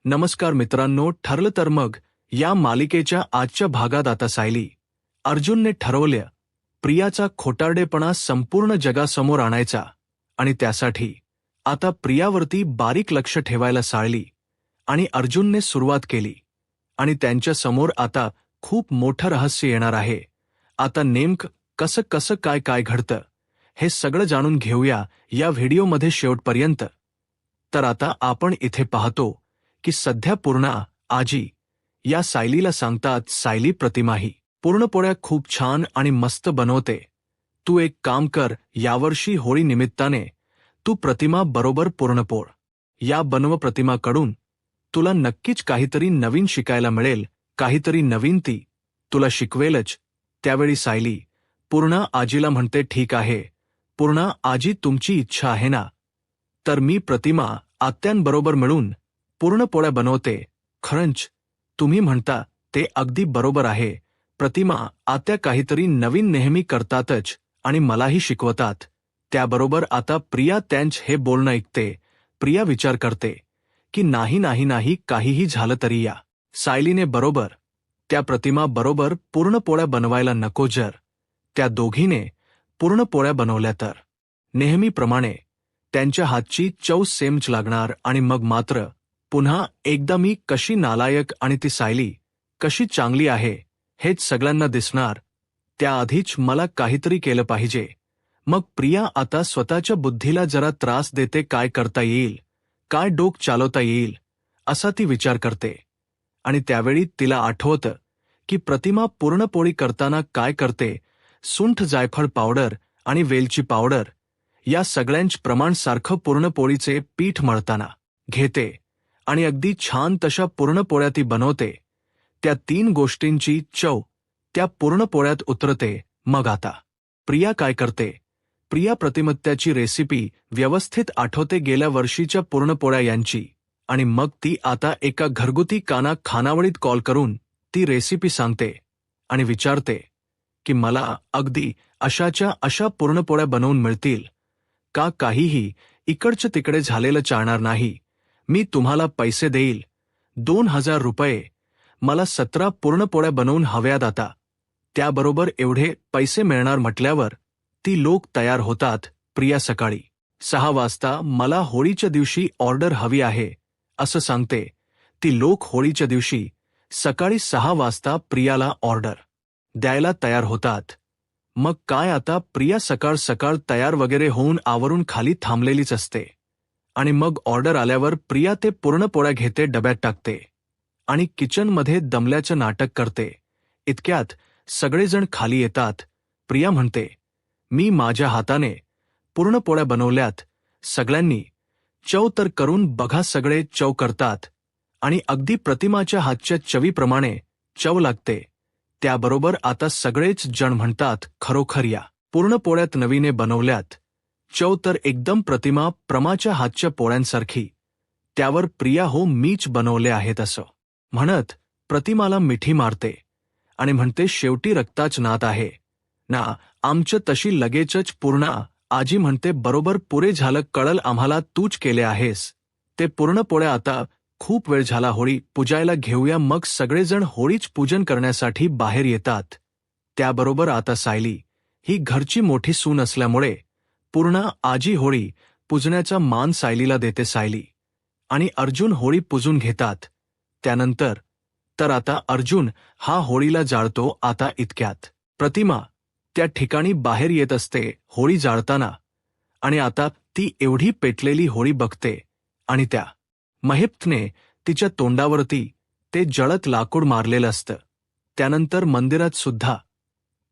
नमस्कार मित्रांनो, ठरलं तर मग या मालिकेच्या आजच्या भागात आता सायली अर्जुनने ठरवलं प्रियाचा खोटारडेपणा संपूर्ण जगासमोर आणायचा आणि त्यासाठी आता प्रियावरती बारीक लक्ष ठेवायला साळली आणि अर्जुनने सुरुवात केली आणि त्यांच्या समोर आता खूप मोठं रहस्य येणार आहे। आता नेमकं कसं कसं काय काय घडतं हे सगळं जाणून घेऊया या व्हिडिओमध्ये शेवटपर्यंत। तर आता आपण इथे पाहतो की सध्या पूर्णा आजी या सायलीला सांगतात, सायली प्रतिमाही पुरणपोळ्या खूप छान आणि मस्त बनवते, तू एक काम कर, यावर्षी होळी निमित्ताने तू प्रतिमा बरोबर पुरणपोळ या बनव, प्रतिमाकडून तुला नक्कीच काहीतरी नवीन शिकायला मिळेल, काहीतरी नवीन ती तुला शिकवेलच। त्यावेळी सायली पूर्णा आजीला म्हणते, ठीक आहे पूर्णा आजी, तुमची इच्छा आहे ना, तर मी प्रतिमा आत्यांबरोबर मिळून पुरणपोळ्या बनवते। खरंच तुम्ही म्हणता ते अगदी बरोबर आहे, प्रतिमा आत्या काहीतरी नवीन नेहमी करतातच आणि मलाही शिकवतात। त्याबरोबर आता प्रिया त्यांचं हे बोलणं ऐकते। प्रिया विचार करते की नाही काहीही झालं तरी या सायलीने बरोबर त्या प्रतिमा बरोबर पुरणपोळ्या बनवायला नको। जर त्या दोघीने पुरणपोळ्या बनवल्या तर नेहमीप्रमाणे त्यांच्या हातची चव सेमच लागणार आणि मग मात्र पुन्हा एकदा मी कशी नालायक आणि ती सायली कशी चांगली आहे हेच सगळ्यांना दिसणार। त्याआधीच मला काहीतरी केलं पाहिजे। मग प्रिया आता स्वतःच्या बुद्धीला जरा त्रास देते, काय करता येईल, काय डोक चालवता येईल असा ती विचार करते। आणि त्यावेळी तिला आठवतं की प्रतिमा पुरणपोळी करताना काय करते, सुंठ जायफळ पावडर आणि वेलची पावडर या सगळ्यांचं प्रमाण सारखं पुरणपोळीचे पीठ मळताना घेते आणि अगदी छान तशा पुरणपोळ्या ती बनवते। त्या तीन गोष्टींची चव त्या पुरणपोळ्यात उतरते। मग आता प्रिया काय करते, प्रिया प्रतिमत्याची रेसिपी व्यवस्थित आठवते गेल्या वर्षीच्या पुरणपोळ्या यांची, आणि मग ती आता एका घरगुती खानावळीत कॉल करून ती रेसिपी सांगते आणि विचारते की मला अगदी अशाच्या अशा पुरणपोळ्या बनवून मिळतील का, काहीही इकडचं तिकडे झालेलं चालणार नाही, मी तुम्हाला पैसे देईल, 2000 रुपये, मला 17 पुरणपोळ्या बनवून हव्यात आता। त्याबरोबर एवढे पैसे मिळणार म्हटल्यावर ती लोक तयार होतात। प्रिया सकाळी 6 वाजता मला होळीच्या दिवशी ऑर्डर हवी आहे असं सांगते। ती लोक होळीच्या दिवशी सकाळी 6 वाजता प्रियाला ऑर्डर द्यायला तयार होतात। मग काय, आता प्रिया सकाळ सकाळ तयार वगैरे होऊन आवरून खाली थांबलेलीच असते आणि मग ऑर्डर आल्यावर प्रिया ते पुरणपोळ्या घेते, डब्यात टाकते आणि किचनमध्ये दमल्याचं नाटक करते। इतक्यात सगळेजण खाली येतात। प्रिया म्हणते, मी माझ्या हाताने पुरणपोळ्या बनवल्यात, सगळ्यांनी चव तर करून बघा। सगळे चव करतात आणि अगदी प्रतिमाच्या हातच्या चवीप्रमाणे चव लागते। त्याबरोबर आता सगळेच जण म्हणतात, खरोखर या पुरणपोळ्यात नवीने बनवल्यात, चव तर एकदम प्रतिमाच्या हातच्या पोळ्यांसारखी। त्यावर प्रिया, हो मीच बनवले आहेत असं म्हणत प्रतिमाला मिठी मारते आणि म्हणते, शेवटी रक्ताच नात आहे ना आमचं, तशी लगेचच पूर्णा आजी म्हणते, बरोबर पुरे झालं, कळल आम्हाला, तूच केले आहेस ते पुरणपोळ्या। आता खूप वेळ झाला, होळी पूजायला घेऊया। मग सगळेजण होळीच पूजन करण्यासाठी बाहेर येतात। त्याबरोबर आता सायली ही घरची मोठी सून असल्यामुळे पूर्णा आजी होळी पूजण्याचा मान सायलीला देते। सायली आणि अर्जुन होळी पूजून घेतात। त्यानंतर तर आता अर्जुन हा होळीला जाळतो। आता इतक्यात प्रतिमा त्या ठिकाणी बाहेर येत असते होळी जाळताना, आणि आता ती एवढी पेटलेली होळी बघते आणि त्या महेप्तने तिच्या तोंडावरती ते जळत लाकूड मारलेलं असतं। त्यानंतर मंदिरात सुद्धा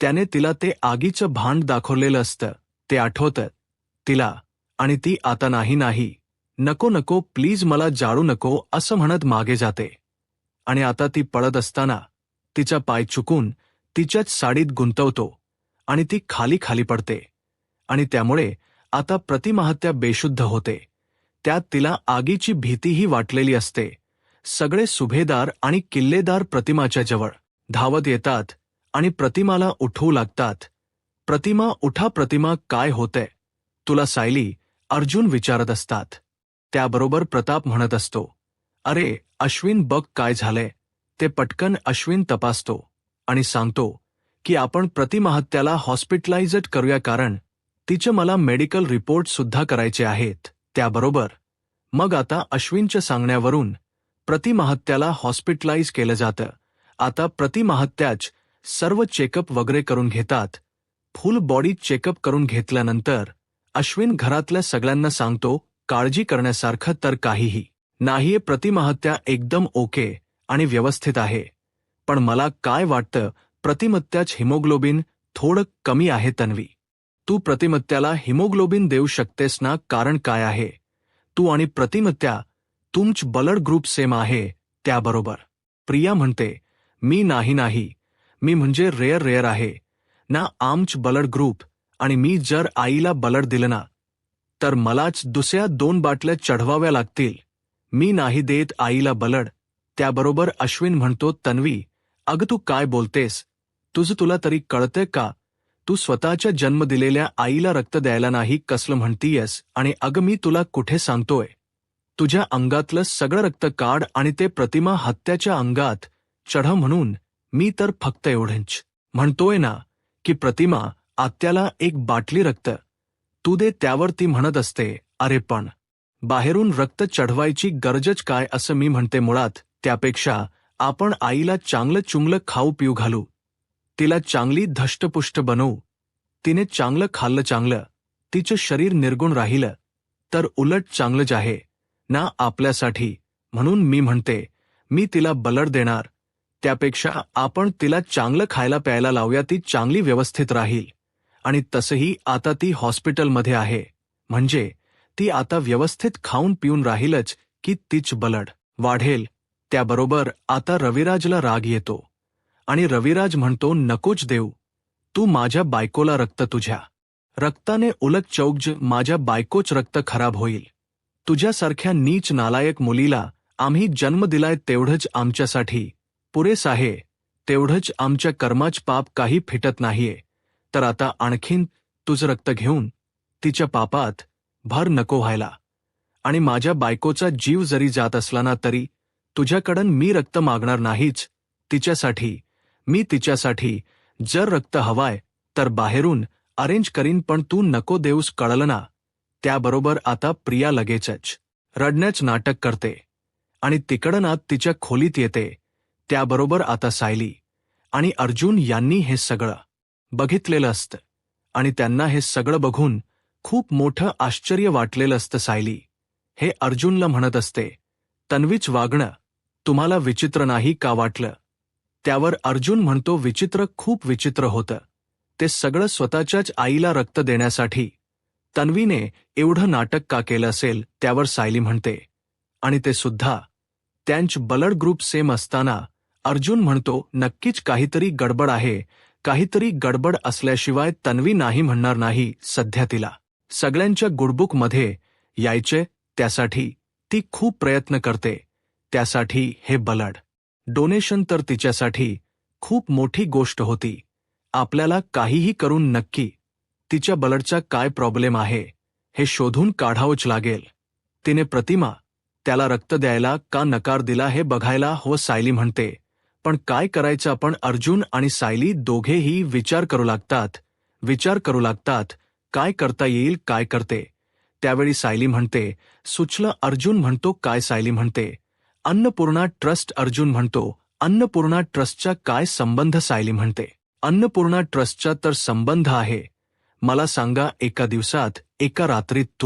त्याने तिला ते आगीचं भांड दाखवलेलं असतं, ते आठवतं तिला, आणि ती आता नाही नको प्लीज मला जाळू नको असं म्हणत मागे जाते। आणि आता ती पळत असताना तिचा पाय चुकून तिच्याच साडीत गुंतवतो आणि ती खाली पडते आणि त्यामुळे आता प्रतिमाहत्या बेशुद्ध होते। त्यात तिला आगीची भीतीही वाटलेली असते। सगळे सुभेदार आणि किल्लेदार प्रतिमाच्या जवळ धावत येतात आणि प्रतिमाला उठवू लागतात। प्रतिमा, उठा प्रतिमा, काय होतंय तुला, सायली अर्जुन विचारत असतात। त्याबरोबर प्रताप म्हणत असतो, अरे अश्विन, बघ काय झालंय. ते पटकन अश्विन तपासतो आणि सांगतो की आपण प्रतिमाहत्याला हॉस्पिटलाइज्ड करूया, कारण तिचे मला मेडिकल रिपोर्ट सुद्धा करायचे आहेत. त्याबरोबर मग आता अश्विनच्या सांगण्यावरून प्रतिमाहत्याला हॉस्पिटलाइज केलं जातं. आता प्रतिमाहत्याच सर्व चेकअप वगैरे करून घेतात. फुल बॉडी चेकअप करून घेतल्यानंतर अश्विन घरातल्या सगळ्यांना सांगतो, काळजी करण्यासारखं तर काहीही नाहीये. प्रतिमाहत्या एकदम ओके आणि व्यवस्थित आहे. पण मला काय वाटतं, प्रतिमत्याच हिमोग्लोबिन थोडं कमी आहे. तन्वी, तू प्रतिमत्याला हिमोग्लोबिन देऊ शकतेस ना? कारण काय आहे, तू आणि प्रतिमत्या तुमच ब्लड ग्रुप सेम आहे. त्याबरोबर प्रिया म्हणते, मी नाही, मी म्हणजे रेअर आहे ना आमच ब्लड ग्रुप, आणि मी जर आईला ब्लड दिलं ना तर मलाच दुसऱ्या 2 बाटल्या चढवाव्या लागतील. मी नाही देत आईला ब्लड. त्याबरोबर अश्विन म्हणतो, तन्वी अगं तू काय बोलतेस? तुला तरी कळतंय का? तू स्वतःच्या जन्म दिलेल्या आईला रक्त द्यायला नाही कसलं म्हणतीयस? आणि अगं मी तुला कुठे सांगतोय, तुझ्या अंगातलं सगळं रक्त काढ आणि ते प्रतिमा हत्याच्या अंगात चढ म्हणून. मी तर फक्त एवढंच म्हणतोय ना की प्रतिमा आत्याला 1 बाटली रक्त तू दे. त्यावर ती म्हणत असते, अरे पण बाहेरून रक्त चढवायची गरजच काय? असं मी म्हणते. मुळात त्यापेक्षा आपण आईला चांगलं चुंगलं खाऊ पिऊ घालू, तिला चांगली धष्टपुष्ट बनवू. तिने चांगलं खाल्लं, चांगलं तिचं शरीर निर्गुण राहिलं तर उलट चांगलंच आहे ना आपल्यासाठी. म्हणून मी म्हणते, मी तिला ब्लड देणार. त्यापेक्षा आपण तिला चांगलं खायला प्यायला लावूया, ती चांगली व्यवस्थित राहील. आणि तसंही आता ती हॉस्पिटलमध्ये आहे, म्हणजे ती आता व्यवस्थित खाऊन पिऊन राहीलच की तिच ब्लड वाढेल. त्याबरोबर आता रविराजला राग येतो आणि रविराज म्हणतो, नकोच देऊ तू माझ्या बायकोला रक्त. तुझ्या रक्ताने उलट चौगज माझ्या बायकोच रक्त खराब होईल. तुझ्यासारख्या नीच नालायक मुलीला आम्ही जन्म दिलाय तेवढंच आमच्यासाठी पुरेस आहे. तेवढंच आमच्या कर्माच पाप काही फिटत नाहीये. तर आता आणखीन तुझं रक्त घेऊन तिच्या पापात भर नको व्हायला. आणि माझ्या बायकोचा जीव जरी जात असला ना तरी तुझ्याकडून मी रक्त मागणार नाहीच. तिच्यासाठी, मी तिच्यासाठी जर रक्त हवाय तर बाहेरून अरेंज करीन, पण तू नको देऊस, कळलं ना? त्याबरोबर आता प्रिया लगेचच रडण्याच नाटक करते आणि तिकडं आत तिच्या खोलीत येते. त्याबरोबर आता सायली आणि अर्जुन यांनी हे सगळं बघितलेलं असतं आणि त्यांना हे सगळं बघून खूप मोठं आश्चर्य वाटलेलं असतं. सायली हे अर्जुनला म्हणत असते, तन्वीच वागणं तुम्हाला विचित्र नाही का वाटलं? त्यावर अर्जुन म्हणतो, विचित्र, खूप विचित्र होतं. ते सगळं स्वतःच्याच आईला रक्त देण्यासाठी तन्वीने एवढं नाटक का केलं असेल? त्यावर सायली म्हणते, आणि ते सुद्धा त्यांच ब्लड ग्रुप सेम असताना. अर्जुन म्हणतो, नक्कीच काहीतरी गडबड आहे. काहीतरी गडबड असल्याशिवाय तन्वी नाही म्हणणार नाही. सध्या तिला सगळ्यांच्या गुडबुकमध्ये यायचे, त्यासाठी ती खूप प्रयत्न करते. त्यासाठी हे ब्लड डोनेशन तर तिच्यासाठी खूप मोठी गोष्ट होती. आपल्याला काहीही करून नक्की तिच्या ब्लडचा काय प्रॉब्लेम आहे हे शोधून काढावंच लागेल. तिने प्रतिमा त्याला रक्त द्यायला का नकार दिला हे बघायला हवं. सायली म्हणते, पण काय करायचं आपण? अर्जुन आणि सायली दोघेही विचार करू लागतात. काय करता येईल, काय करते? त्यावेळी सायली म्हणते, सुचलं. अर्जुन म्हणतो, काय? सायली म्हणते, अन्नपूर्णा ट्रस्ट. अर्जुन म्हणतो, अन्नपूर्णा ट्रस्टचा काय संबंध? सायली म्हणते, अन्नपूर्णा ट्रस्टचा तर संबंध आहे. मला सांगा, एका दिवसात, एका रात्रीत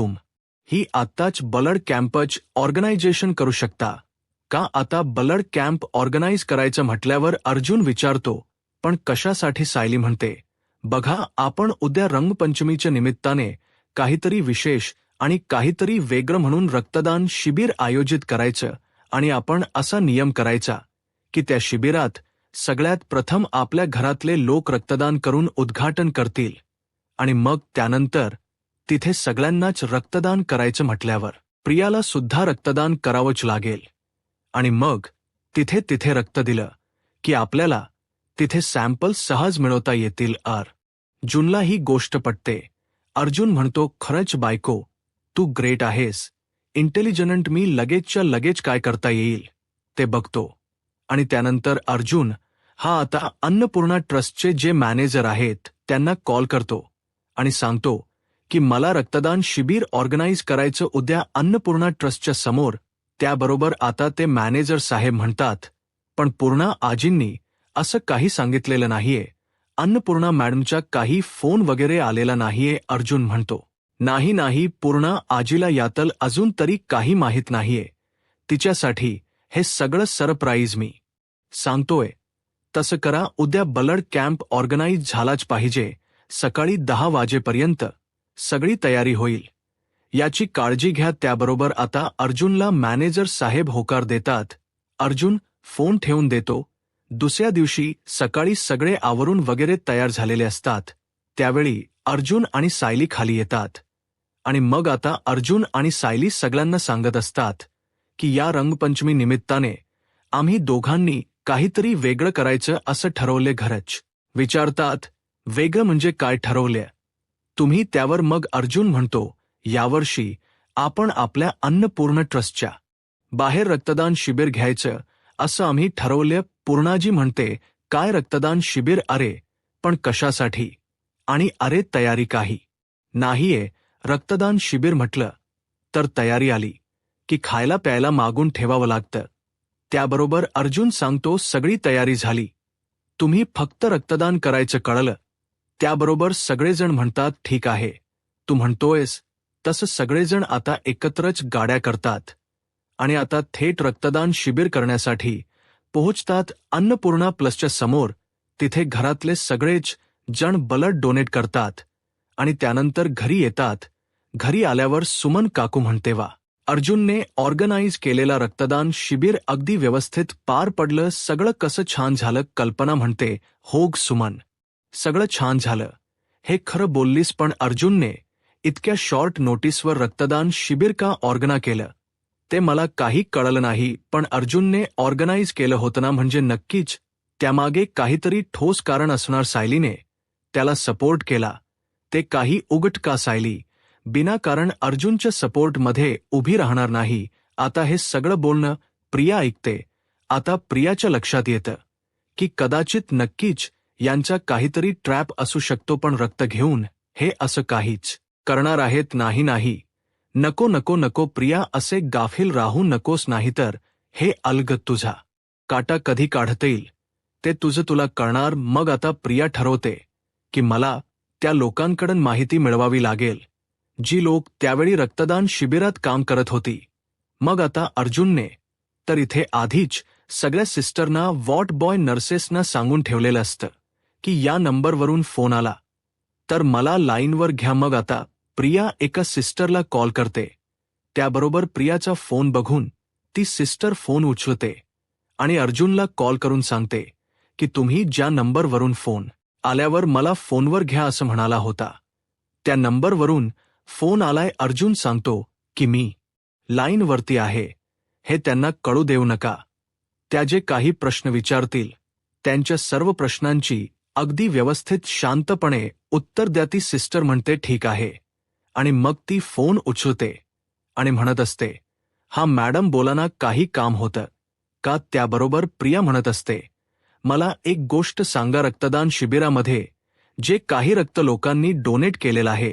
ही आत्ताच ब्लड कॅम्पच ऑर्गनायझेशन करू शकता का? आता ब्लड कॅम्प ऑर्गनाईज करायचं म्हटल्यावर अर्जुन विचारतो, पण कशासाठी? सायली म्हणते, बघा, आपण उद्या रंगपंचमीच्या निमित्ताने काहीतरी विशेष आणि काहीतरी वेगळं म्हणून रक्तदान शिबिर आयोजित करायचं, आणि आपण असा नियम करायचा की त्या शिबिरात सगळ्यात प्रथम आपल्या घरातले लोक रक्तदान करून उद्घाटन करतील, आणि मग त्यानंतर तिथे सगळ्यांनाच रक्तदान करायचं म्हटल्यावर प्रियाला सुद्धा रक्तदान करावंच लागेल. आणि मग तिथे रक्त दिलं की आपल्याला तिथे सॅम्पल सहज मिळवता येतील. अर्जुनला ही गोष्ट पटते. अर्जुन म्हणतो, खरंच बायको, तू ग्रेट आहेस. इंटेलिजंट मी लगेचच्या लगेच काय करता येईल ते बघतो. आणि त्यानंतर अर्जुन हा आता अन्नपूर्णा ट्रस्टचे जे मॅनेजर आहेत त्यांना कॉल करतो आणि सांगतो की मला रक्तदान शिबिर ऑर्गनाईज करायचं उद्या अन्नपूर्णा ट्रस्टच्या समोर. त्याबरोबर आता ते मॅनेजर साहेब म्हणतात, पण पूर्णा आजींनी असं काही सांगितलेलं नाहीये. अन्नपूर्णा मॅडमच्या काही फोन वगैरे आलेला नाहीये. अर्जुन म्हणतो, नाही पूर्णा आजीला यातल अजून तरी काही माहीत नाहीये. तिच्यासाठी हे सगळं सरप्राईज मी सांगतोय. तसं करा, उद्या ब्लड कॅम्प ऑर्गनाईज झालाच पाहिजे. सकाळी 10 वाजेपर्यंत सगळी तयारी होईल याची काळजी घ्या. त्याबरोबर आता अर्जुनला मॅनेजर साहेब होकार देतात. अर्जुन फोन ठेवून देतो. दुसऱ्या दिवशी सकाळी सगळे आवरून वगैरे तयार झालेले असतात. त्यावेळी अर्जुन आणि सायली खाली येतात आणि मग आता अर्जुन आणि सायली सगळ्यांना सांगत असतात की या रंगपंचमी निमित्ताने आम्ही दोघांनी काहीतरी वेगळं करायचं असं ठरवले. घरच विचारतात, वेगळं म्हणजे काय ठरवले तुम्ही? त्यावर मग अर्जुन म्हणतो, यावर्षी आपण आपल्या अन्नपूर्ण ट्रस्टच्या बाहेर रक्तदान शिबिर घ्यायचं असं आम्ही ठरवलं. पूर्णाजी म्हणते, काय रक्तदान शिबिर? अरे पण कशासाठी? आणि अरे तयारी काही नाहीये. रक्तदान शिबिर म्हटलं तर तयारी आली की खायला प्यायला मागून ठेवावं लागतं. त्याबरोबर अर्जुन सांगतो, सगळी तयारी झाली, तुम्ही फक्त रक्तदान करायचं कळलं. त्याबरोबर सगळेजण म्हणतात, ठीक आहे, तू म्हणतोयस तसं. सगळेजण आता एकत्रच गाड्या करतात आणि आता थेट रक्तदान शिबिर करण्यासाठी पोहोचतात अन्नपूर्णा प्लसच्या समोर. तिथे घरातले सगळेच जण ब्लड डोनेट करतात आणि त्यानंतर घरी येतात. घरी आल्यावर सुमन काकू म्हणते, वा, अर्जुनने ऑर्गनाईज केलेला रक्तदान शिबिर अगदी व्यवस्थित पार पडलं. सगळं कसं छान झालं. कल्पना म्हणते, हो सुमन, सगळं छान झालं. हे खरं बोललीस, पण अर्जुनने इतक्या शॉर्ट नोटीसवर रक्तदान शिबिर का ऑर्गना केलं ते मला काही कळलं नाही. पण अर्जुनने ऑर्गनाईज केलं होतं ना, म्हणजे नक्कीच त्यामागे काहीतरी ठोस कारण असणार. सायलीने त्याला सपोर्ट केला, ते काही उगट का? सायली बिनाकारण अर्जुनच्या सपोर्टमध्ये उभी राहणार नाही. आता हे सगळं बोलणं प्रिया ऐकते. आता प्रियाच्या लक्षात येतं की कदाचित नक्कीच यांचा काहीतरी ट्रॅप असू शकतो. पण रक्त घेऊन हे असं काहीच करणार आहेत. नाही, नको प्रिया, असे गाफील राहू नकोस, नाहीतर हे अलगद तुझा काटा कधी काढता येईल ते तुझं तुला कळणार. मग आता प्रिया ठरवते की मला त्या लोकांकडून माहिती मिळवावी लागेल जी लोक त्यावेळी रक्तदान शिबिरात काम करत होती. मग आता अर्जुनने तर इथे आधीच सगळ्या सिस्टरना, वॉर्ड बॉय, नर्सेसना सांगून ठेवलेलं असतं की या नंबरवरून फोन आला तर मला लाईनवर घ्या. मग आता प्रिया एका सिस्टरला कॉल करते. त्याबरोबर प्रियाचा फोन बघून ती सिस्टर फोन उचलते आणि अर्जुनला कॉल करून सांगते की तुम्ही ज्या नंबरवरून फोन आल्यावर मला फोनवर घ्या असं म्हणाला होता, त्या नंबरवरून फोन आलाय. अर्जुन सांगतो की मी लाईनवरती आहे, हे त्यांना कळू देऊ नका. त्या जे काही प्रश्न विचारतील त्यांच्या सर्व प्रश्नांची अगदी व्यवस्थित शांतपणे उत्तर द्या. ती सिस्टर म्हणते, ठीक आहे. आणि मग ती फोन उचलते आणि म्हणत असते, हा मॅडम बोला ना, काही काम होतं का? त्याबरोबर प्रिया म्हणत असते, मला एक गोष्ट सांगा, रक्तदान शिबिरामध्ये जे काही रक्त लोकांनी डोनेट केलेलं आहे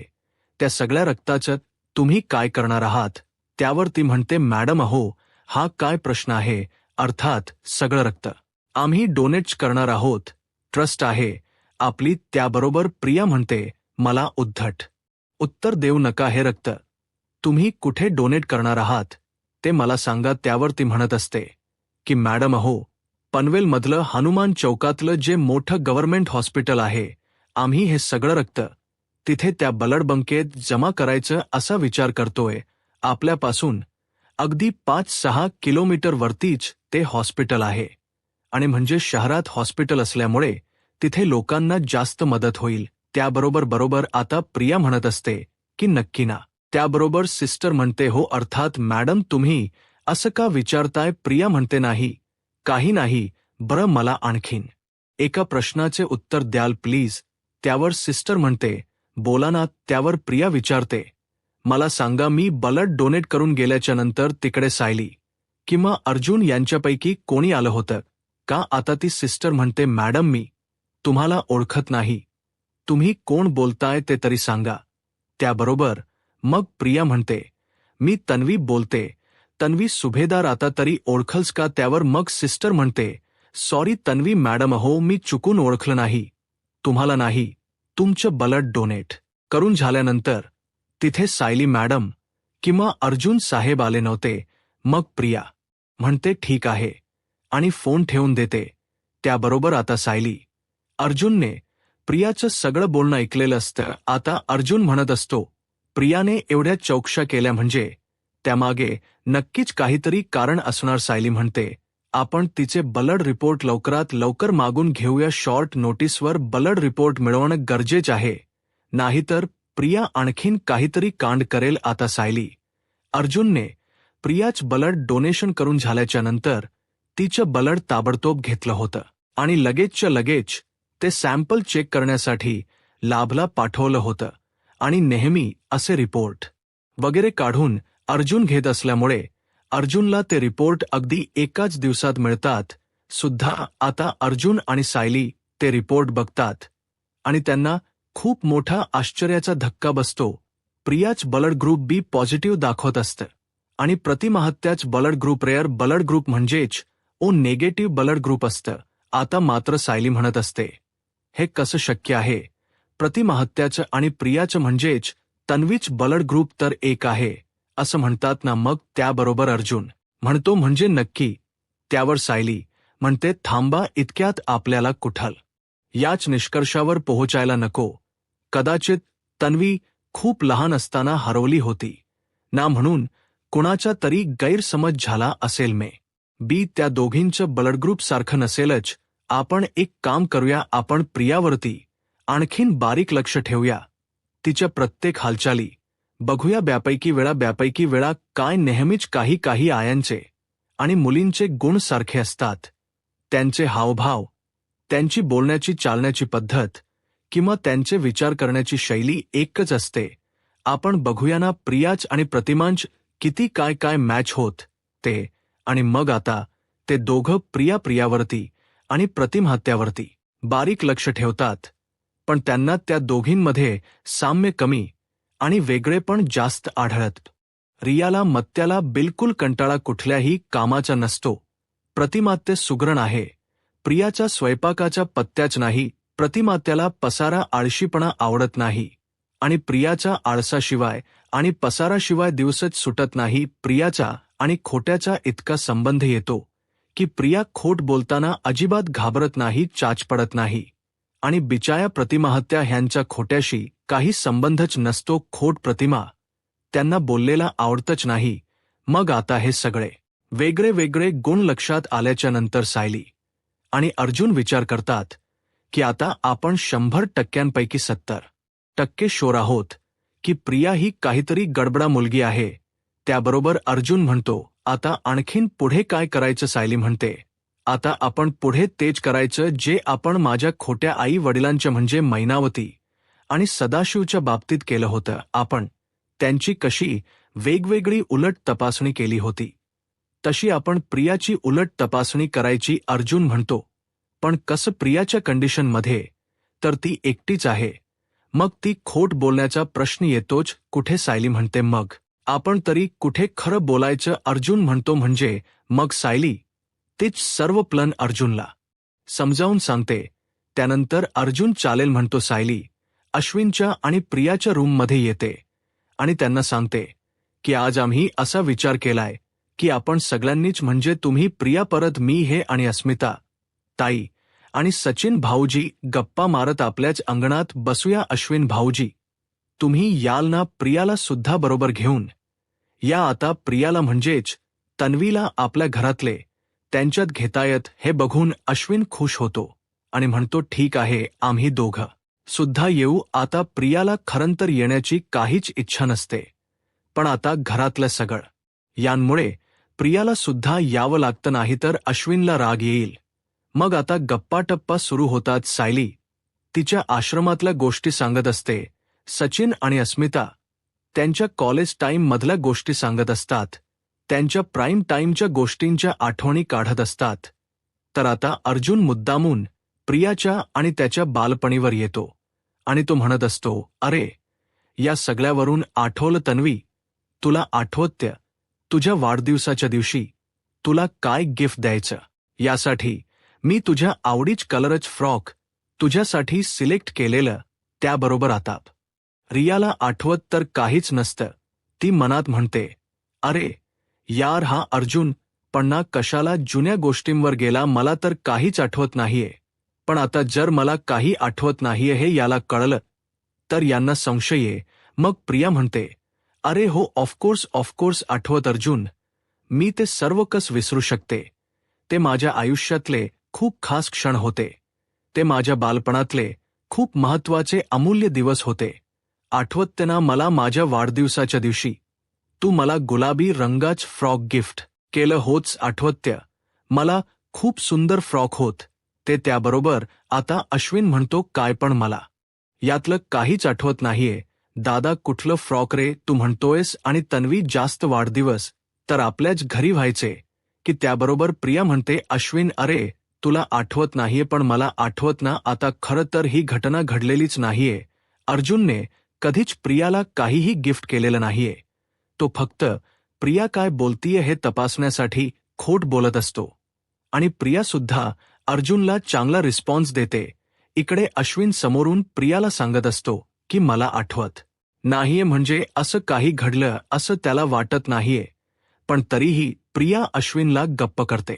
त्या सगळ्या रक्ताचं तुम्ही काय करणार आहात? त्यावर ती म्हणते, मॅडम अहो, हा काय प्रश्न आहे? अर्थात सगळं रक्त आम्ही डोनेट करणार आहोत, ट्रस्ट आहे आपली. त्याबरोबर प्रिया म्हणते, मला उद्धट उत्तर देऊ नका. हे रक्त तुम्ही कुठे डोनेट करणार आहात ते मला सांगा. त्यावर ती म्हणत असते की मॅडम अहो, पनवेलमधलं हनुमान चौकातलं जे मोठं गव्हर्नमेंट हॉस्पिटल आहे, आम्ही हे सगळं रक्त तिथे त्या ब्लड बंकेत जमा करायचं असा विचार करतोय. आपल्यापासून अगदी 5-6 किलोमीटर वरतीच ते हॉस्पिटल आहे आणि म्हणजे शहरात हॉस्पिटल असल्यामुळे तिथे लोकांना जास्त मदत होईल. त्याबरोबर आता प्रिया म्हणत असते की नक्की ना. त्याबरोबर सिस्टर म्हणते, हो अर्थात मॅडम, तुम्ही असं का विचारताय? प्रिया म्हणते, काही नाही. बरं, मला आणखीन एका प्रश्नाचे उत्तर द्याल प्लीज? त्यावर सिस्टर म्हणते, बोला ना. त्यावर प्रिया विचारते, मला सांगा, मी ब्लड डोनेट करून गेल्याच्या नंतर तिकडे सायली किंवा अर्जुन यांच्यापैकी कोणी आलं होतं का? आता ती सिस्टर म्हणते, मॅडम मी तुम्हाला ओळखत नाही, तुम्ही कोण बोलताय ते तरी सांगा. त्याबरोबर मग प्रिया म्हणते, मी तन्वी बोलते. तन्वी सुभेदार, आता तरी ओळखलस का? त्यावर मग सिस्टर म्हणते, सॉरी तन्वी मॅडम, हो मी चुकून ओळखलं नाही तुम्हाला. नाही, तुमचं ब्लड डोनेट करून झाल्यानंतर तिथे सायली मॅडम किंवा अर्जुन साहेब आले नव्हते. मग प्रिया म्हणते ठीक आहे आणि फोन ठेवून देते. त्याबरोबर आता सायली अर्जुनने प्रियाचं सगळं बोलणं ऐकलेलं असतं. आता अर्जुन म्हणत असतो, प्रियाने एवढ्या चौकशा केल्या म्हणजे त्यामागे नक्कीच काहीतरी कारण असणार. सायली म्हणते, आपण तिचे ब्लड रिपोर्ट लवकरात लवकर मागून घेऊया. शॉर्ट नोटीसवर ब्लड रिपोर्ट मिळवणं गरजेचं आहे, नाहीतर प्रिया आणखीन काहीतरी कांड करेल. आता सायली अर्जुनने प्रियाच ब्लड डोनेशन करून झाल्याच्या नंतर तिचं ब्लड ताबडतोब घेतलं होतं आणि लगेचच्या लगेच ते सॅम्पल चेक करण्यासाठी लॅबला पाठवलं होतं. आणि नेहमी असे रिपोर्ट वगैरे काढून अर्जुन घेत असल्यामुळे अर्जुनला ते रिपोर्ट अगदी एकाच दिवसात मिळतात सुद्धा. आता अर्जुन आणि सायली ते रिपोर्ट बघतात आणि त्यांना खूप मोठा आश्चर्याचा धक्का बसतो. प्रियाच ब्लड ग्रुप बी पॉझिटिव्ह दाखवत असतं आणि प्रतिमाहत्याच blood group rare blood group म्हणजेच ओ नेगेटिव्ह ब्लड ग्रुप असतं. आता मात्र सायली म्हणत असते, हे कसं शक्य आहे? प्रतिमाहत्याचं आणि प्रियाचं म्हणजेच तन्वीच ब्लड ग्रुप तर एक आहे असं म्हणतात ना? मग त्याबरोबर अर्जुन म्हणतो, म्हणजे नक्की? त्यावर सायली म्हणते, थांबा, इतक्यात आपल्याला कुठल याच निष्कर्षावर पोहोचायला नको. कदाचित तन्वी खूप लहान असताना हरवली होती ना, म्हणून कुणाचा तरी गैरसमज झाला असेल. मे बी त्या दोघींचं ब्लड ग्रुप सारखं नसेलच. आपण एक काम करूया, आपण प्रियावरती आणखीन बारीक लक्ष ठेवूया, तिच्या प्रत्येक हालचाली बघूया. ब्यापैकी वेळा काय नेहमीच काही काही आयांचे आणि मुलींचे गुण सारखे असतात. त्यांचे हावभाव, त्यांची बोलण्याची चालण्याची पद्धत किंवा त्यांचे विचार करण्याची शैली एकच असते. आपण बघूया ना प्रियाच आणि प्रतिमांच किती काय काय मॅच होत ते. आणि मग आता ते दोघं प्रियावरती आणि प्रतिमाहत्यावरती बारीक लक्ष ठेवतात, पण त्यांना त्या दोघींमध्ये साम्य कमी आणि वेगळेपण जास्त आढळत. रियाला मत्याला बिलकुल कंटाळा कुठल्याही कामाचा नसतो. प्रतिमात्य सुगरण आहे. प्रियाचा स्वयंपाकाचा पत्त्याच नाही. प्रतिमात्याला पसारा आळशीपणा आवडत नाही आणि प्रियाचा आळसाशिवाय आणि पसाराशिवाय दिवसच सुटत नाही. प्रियाचा आणि खोट्याचा इतका संबंध येतो की प्रिया खोट बोलताना अजिबात घाबरत नाही, चाच पडत नाही. आणि बिचाया प्रतिमाहत्या ह्यांच्या खोट्याशी काही संबंधच नसतो. खोट प्रतिमा त्यांना बोललेला आवडतच नाही. मग आता हे सगळे वेगळे वेगळे गुण लक्षात आल्याच्या नंतर सायली आणि अर्जुन विचार करतात की आता आपण 100%पैकी 70% शोर आहोत की प्रिया ही काहीतरी गडबडा मुलगी आहे. त्याबरोबर अर्जुन म्हणतो, आता आणखीन पुढे काय करायचं? सायली म्हणते, आता आपण पुढे तेच करायचं जे आपण माझ्या खोट्या आई वडिलांच्या म्हणजे मैनावती आणि सदाशिवच्या बाबतीत केलं होतं. आपण त्यांची कशी वेगवेगळी उलट तपासणी केली होती, तशी आपण प्रियाची उलट तपासणी करायची. अर्जुन म्हणतो, पण कसं? प्रियाच्या कंडिशनमध्ये तर ती एकटीच आहे, मग ती खोट बोलण्याचा प्रश्न येतोच कुठे? सायली म्हणते, मग आपण तरी कुठे खरं बोलायचं? अर्जुन म्हणतो, म्हणजे मग सायली तीच सर्व प्लन अर्जुनला समजावून सांगते. त्यानंतर अर्जुन चालेल म्हणतो. सायली अश्विनच्या आणि प्रियाच्या रूममध्ये येते आणि त्यांना सांगते की आज आम्ही असा विचार केलाय की आपण सगळ्यांनीच, म्हणजे तुम्ही, प्रिया, परत मी, हे आणि अस्मिता ताई आणि सचिन भाऊजी गप्पा मारत आपल्याच अंगणात बसूया. अश्विन भाऊजी, तुम्ही याल ना? प्रियाला सुद्धा बरोबर घेऊन या. आता प्रियाला म्हणजेच तन्वीला आपल्या घरातले त्यांच्यात घेतायत हे बघून अश्विन खुश होतो आणि म्हणतो, ठीक आहे, आम्ही दोघं सुद्धा येऊ. आता प्रियाला खरंतर येण्याची काहीच इच्छा नसते, पण आता घरातलं सगळं यांमुळे प्रियाला सुद्धा यावं लागतं, नाहीतर अश्विनला राग येईल. मग आता गप्पाटप्पा सुरू होतात. सायली तिच्या आश्रमातल्या गोष्टी सांगत असते. सचिन आणि अस्मिता त्यांच्या कॉलेज टाईम मधल्या गोष्टी सांगत असतात, त्यांच्या प्राईम टाईमच्या गोष्टींच्या आठवणी काढत असतात. तर आता अर्जुन मुद्दामून प्रियाच्या आणि त्याच्या बालपणीवर येतो आणि तो म्हणत असतो, अरे या सगळ्यावरून आठवलं तन्वी, तुला आठवतं तुझ्या वाढदिवसाच्या दिवशी तुला काय गिफ्ट द्यायचं. यासाठी मी तुझ्या आवडीच कलरच फ्रॉक तुझ्यासाठी सिलेक्ट केलेलं. त्याबरोबर आता रियाला आठवत तर काहीच नसतं. ती मनात म्हणते, अरे यार हा अर्जुन पण्णा कशाला जुन्या गोष्टींवर गेला, मला तर काहीच आठवत नाहीये. पण आता जर मला काही आठवत नाहीये हे याला कळलं तर यांना संशय ये. मग प्रिया म्हणते, अरे हो ऑफकोर्स आठवत अर्जुन, मी ते सर्व कस विसरू शकते. ते माझ्या आयुष्यातले खूप खास क्षण होते. ते माझ्या बालपणातले खूप महत्वाचे अमूल्य दिवस होते. आठवत ना मला माझ्या वाढदिवसाच्या दिवशी तू मला गुलाबी रंगाच फ्रॉक गिफ्ट केलं होतंच. आठवतं मला खूप सुंदर फ्रॉक होत ते. त्याबरोबर आता अश्विन म्हणतो, काय पण मला यातलं काहीच आठवत नाहीये दादा. कुठलं फ्रॉक रे तू म्हणतोयस. आणि तन्वी जास्त वाढदिवस तर आपल्याच घरी व्हायचे की. त्याबरोबर प्रिया म्हणते, अश्विन अरे तुला आठवत नाहीये पण मला आठवत ना. आता खरं तर ही घटना घडलेलीच नाहीये. अर्जुनने कधीच प्रियाला काहीही गिफ्ट केलेलं नाहीये. तो फक्त प्रिया काय बोलतीये हे तपासण्यासाठी खोट बोलत असतो. आणि प्रिया सुद्धा अर्जुनला चांगला रिस्पॉन्स देते. इकडे अश्विन समोरून प्रियाला सांगत असतो की मला आठवत नाहीये, म्हणजे असं काही घडलं असं त्याला वाटत नाहीये. पण तरीही प्रिया अश्विनला गप्प करते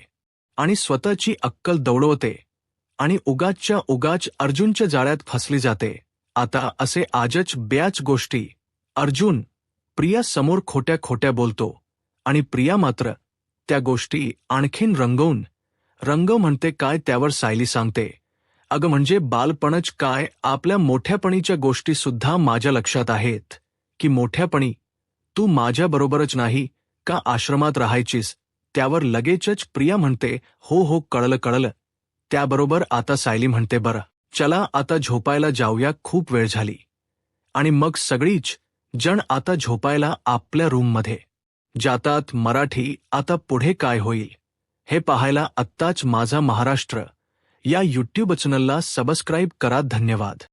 आणि स्वतःची अक्कल दौडवते आणि उगाच अर्जुनच्या जाळ्यात फसली जाते. आता असे आजच ब्याच गोष्टी अर्जुन प्रिया समोर खोट्या बोलतो आणि प्रिया मात्र त्या गोष्टी आणखीन रंगव म्हणते. काय त्यावर सायली सांगते, अगं म्हणजे बालपणच काय, आपल्या मोठ्यापणीच्या गोष्टी सुद्धा माझ्या लक्षात आहेत की मोठ्यापणी तू माझ्याबरोबरच नाही का आश्रमात राहायचीस. त्यावर लगेचच प्रिया म्हणते, हो कळलं. त्याबरोबर आता सायली म्हणते, बरं चला आता झोपायला जाऊया, खूप वेळ झाली. आणि मग सगळीच जण आता झोपायला आपल्या रूममध्ये जातात. मराठी आता पुढे काय होईल हे पाहायला आत्ताच माझा महाराष्ट्र या यूट्यूब चॅनलला सबस्क्राईब करा. धन्यवाद.